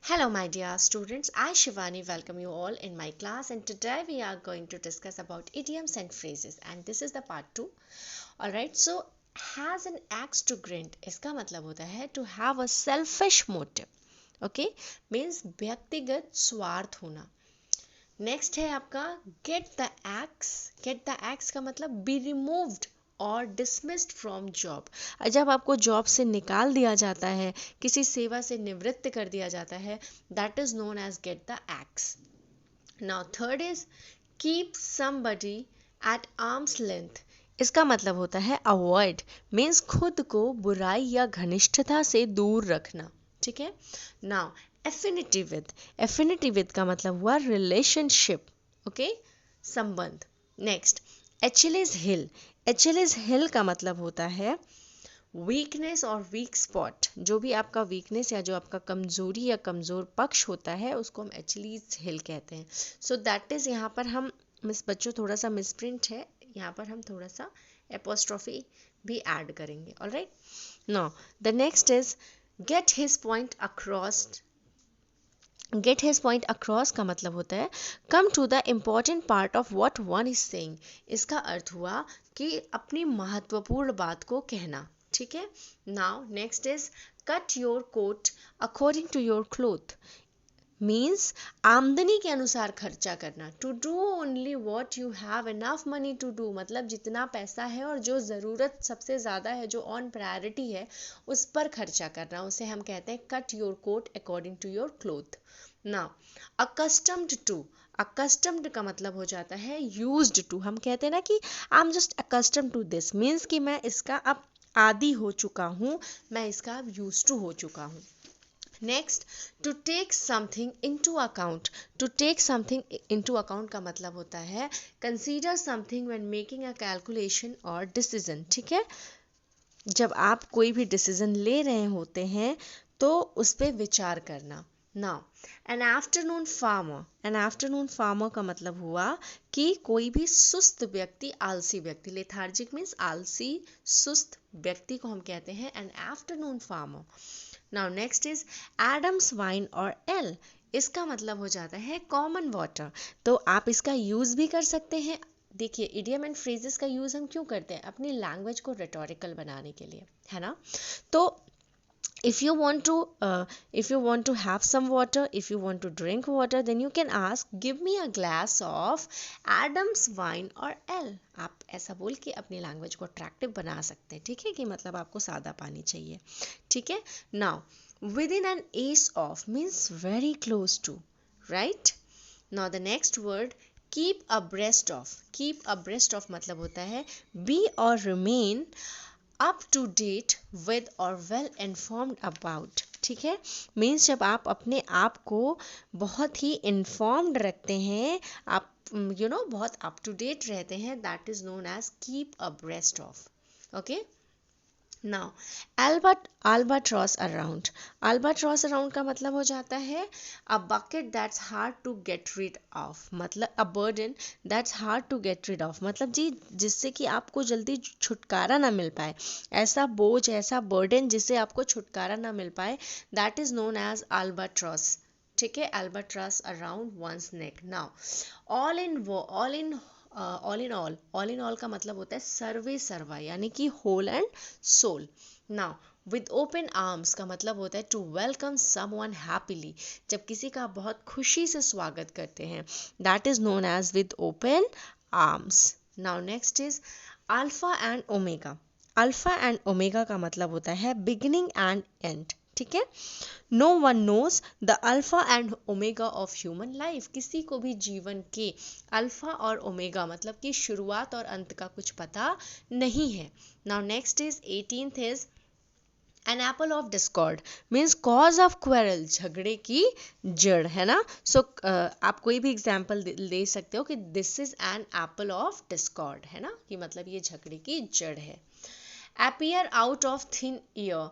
Hello, my dear students. I, Shivani, welcome you all in my class, and today we are going to discuss about idioms and phrases. And this is the part 2. Alright, so has an axe to grind. इसका मतलब होता है to have a selfish motive. Okay, means व्यक्तिगत स्वार्थ होना. Next है आपका gate the x. Gate the x का मतलब बी रिमूव्ड और डिसमिस्ड फ्रॉम जॉब. जब आपको जॉब से निकाल दिया जाता है, किसी सेवा से निवृत्त कर दिया जाता है, that is known as get the axe. Now third is keep somebody at arm's length. इसका मतलब होता है अवॉइड, मीन्स खुद को बुराई या घनिष्ठता से दूर रखना. ठीक है. नाउ एफिनिटी विद का मतलब हुआ रिलेशनशिप. ओके, संबंध. नेक्स्ट एचएलइज हिल का मतलब होता है वीकनेस और वीक स्पॉट. जो भी आपका वीकनेस या जो आपका कमजोरी या कमजोर पक्ष होता है उसको हम एचएलइज हिल कहते हैं. सो दैट इज यहाँ पर हम बच्चों थोड़ा सा मिसप्रिंट है, यहाँ पर हम थोड़ा सा एपोस्ट्रोफी भी ऐड करेंगे. Alright. Now the next is get his point across का मतलब होता है come to the important part of what one is saying. इसका अर्थ हुआ कि अपनी महत्वपूर्ण बात को कहना. ठीक है. Now next is cut your coat according to your cloth. Means आमदनी के अनुसार खर्चा करना. To do only what you have enough money to do, मतलब जितना पैसा है और जो ज़रूरत सबसे ज़्यादा है, जो ऑन प्रायोरिटी है, उस पर खर्चा करना. उसे हम कहते हैं cut your coat according to your cloth. Now accustomed का मतलब हो जाता है यूज्ड टू. हम कहते हैं ना कि I am just accustomed to this, means कि मैं इसका अब आदी हो चुका हूँ, मैं इसका अब यूज टू हो चुका हूँ. Next, to take something into account. To take something into account का मतलब होता है consider something when making a calculation और डिसीजन. ठीक है. जब आप कोई भी डिसीजन ले रहे होते हैं तो उस पर विचार करना. नाउ एन आफ्टरनून फार्मर का मतलब हुआ कि कोई भी सुस्त व्यक्ति, आलसी व्यक्ति. लेथार्जिक मीन्स आलसी, सुस्त व्यक्ति को हम कहते हैं an afternoon farmer. Now next is एडम्स वाइन और एल. इसका मतलब हो जाता है कॉमन वाटर. तो आप इसका यूज भी कर सकते हैं. देखिए, इडियम एंड फ्रेजेस का यूज हम क्यों करते हैं? अपनी लैंग्वेज को रिटोरिकल बनाने के लिए, है ना. तो if you want to have some water, if you want to drink water, then you can ask give me a glass of Adam's wine or L. आप ऐसा बोल के अपनी लैंग्वेज को अट्रैक्टिव बना सकते हैं. ठीक है, कि मतलब आपको सादा पानी चाहिए. ठीक है. Now within an ace of means very close to, right? Now the next word keep abreast of मतलब होता है be or remain up to date with और वेल इन्फॉर्म्ड अबाउट. ठीक है. मीन्स जब आप अपने आप को बहुत ही इन्फॉर्म्ड रखते हैं, आप बहुत अप टू डेट रहते हैं, that is known as keep abreast of. Okay. Now albatross around का मतलब हो जाता है a bucket that's hard to get rid of. मतलब a burden that's hard to get rid of, मतलब जी जिससे कि आपको जल्दी छुटकारा ना मिल पाए. ऐसा बोझ, ऐसा बर्डन जिससे आपको छुटकारा ना मिल पाए, that is known as albatross. ठीक है. albatross around one's neck. Now all in all का मतलब होता है सर्वे सर्वा, यानी कि whole and sole. Now with open arms का मतलब होता है टू वेलकम समवन हैप्पीली. जब किसी का बहुत खुशी से स्वागत करते हैं, that is known as with open arms. Now next is alpha and omega का मतलब होता है बिगिनिंग एंड एंड. ठीक है. No one knows the alpha and omega of human life. किसी को भी जीवन के अल्फा और ओमेगा मतलब कि शुरुआत और अंत का कुछ पता नहीं है. Now next is 18th is an apple of Discord means cause of quarrel. झगड़े की जड़, है ना. सो आप कोई भी एग्जाम्पल ले सकते हो कि this is an apple of Discord, है ना, कि मतलब ये झगड़े की जड़ है. appear out of thin air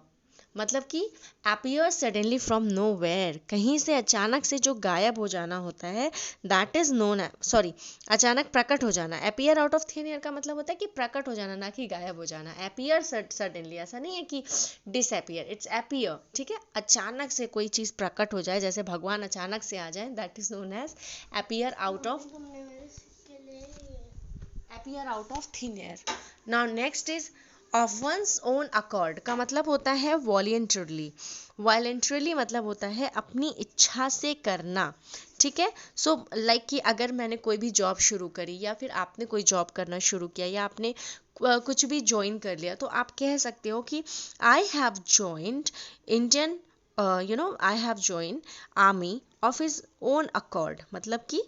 मतलब कि appear suddenly from nowhere, कहीं से अचानक से जो गायब हो जाना होता है, that is known, सॉरी, अचानक प्रकट हो जाना। appear out of thin air का मतलब होता है कि प्रकट हो जाना, ना कि गायब हो जाना। appear suddenly ऐसा नहीं है कि disappear, it's appear, ठीक है। अचानक से कोई चीज़ प्रकट हो जाए, जैसे भगवान अचानक से आ जाए, that is known as appear out of thin air. Now next is of one's own accord का मतलब होता है voluntarily. voluntarily मतलब होता है अपनी इच्छा से करना, ठीक है। सो लाइक कि अगर मैंने कोई भी जॉब शुरू करी, या फिर आपने कोई जॉब करना शुरू किया, या आपने कुछ भी ज्वाइन कर लिया, तो आप कह सकते हो कि I have joined Indian, I have join army of his own accord, मतलब कि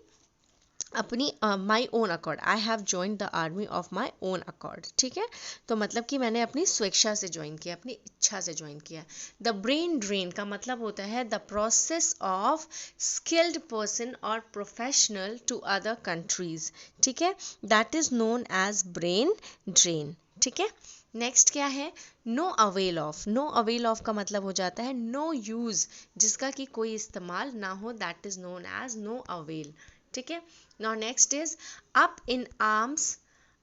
अपनी my own accord, I have join the army of my own accord, ठीक है। तो मतलब कि मैंने अपनी स्वेच्छा से ज्वाइन किया, अपनी इच्छा से ज्वाइन किया। द ब्रेन ड्रेन का मतलब होता है the process of skilled person और प्रोफेशनल टू अदर कंट्रीज, ठीक है, that is known as brain drain, ठीक है। नेक्स्ट क्या है, no avail of. No avail of का मतलब हो जाता है नो यूज, जिसका कि कोई इस्तेमाल ना हो, that is known as no avail, ठीक है। Now next is up in arms.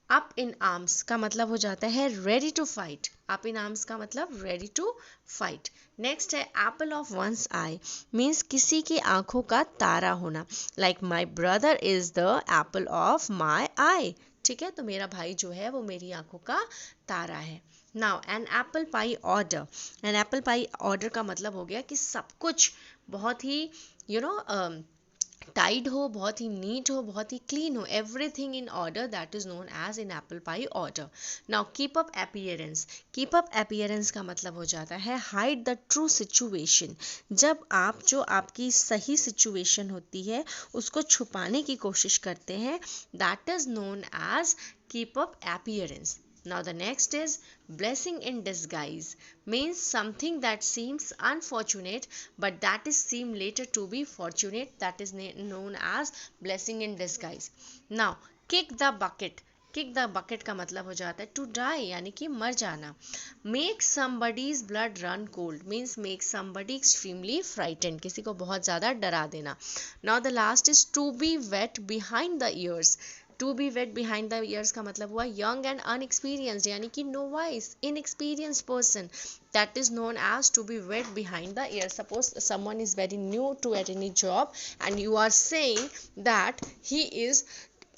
Up in arms का मतलब हो जाता है ready to fight. Up in arms का मतलब रेडी टू फाइट। नेक्स्ट है apple of one's eye, means किसी की आंखों का तारा होना, like my brother is the apple of my eye, ठीक है। तो मेरा भाई जो है वो मेरी आंखों का तारा है। Now an apple pie order. An apple pie order का मतलब हो गया कि सब कुछ बहुत ही टाइड हो, बहुत ही नीट हो, बहुत ही क्लीन हो, everything in order, that is known as in apple pie order. Now keep up appearance. Keep up appearance का मतलब हो जाता है हाइड द ट्रू सिचुएशन। जब आप जो आपकी सही सिचुएशन होती है उसको छुपाने की कोशिश करते हैं, that is known as keep up appearance. Now the next is blessing in disguise, means something that seems unfortunate but that is seen later to be fortunate, that is known as blessing in disguise. Now kick the bucket. Kick the bucket का मतलब हो जाता है to die, यानी कि मर जाना। Make somebody's blood run cold, means make somebody extremely frightened, किसी को बहुत ज़्यादा डरा देना। Now the last is to be wet behind the ears. To be wet behind the ears का मतलब हुआ यंग एंड अनएक्सपीरियंस्ड, यानी कि novice, inexperienced person, that is known as to be wet behind the ears. Suppose someone is very new to at any job and you are saying that he is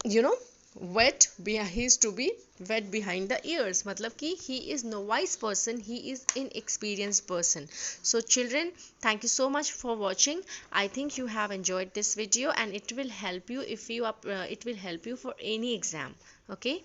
he is to be wet behind the ears, मतलब कि he is novice person, he is inexperienced person. So children, thank you so much for watching. I think you have enjoyed this video and it will help you if you it will help you for any exam. Okay.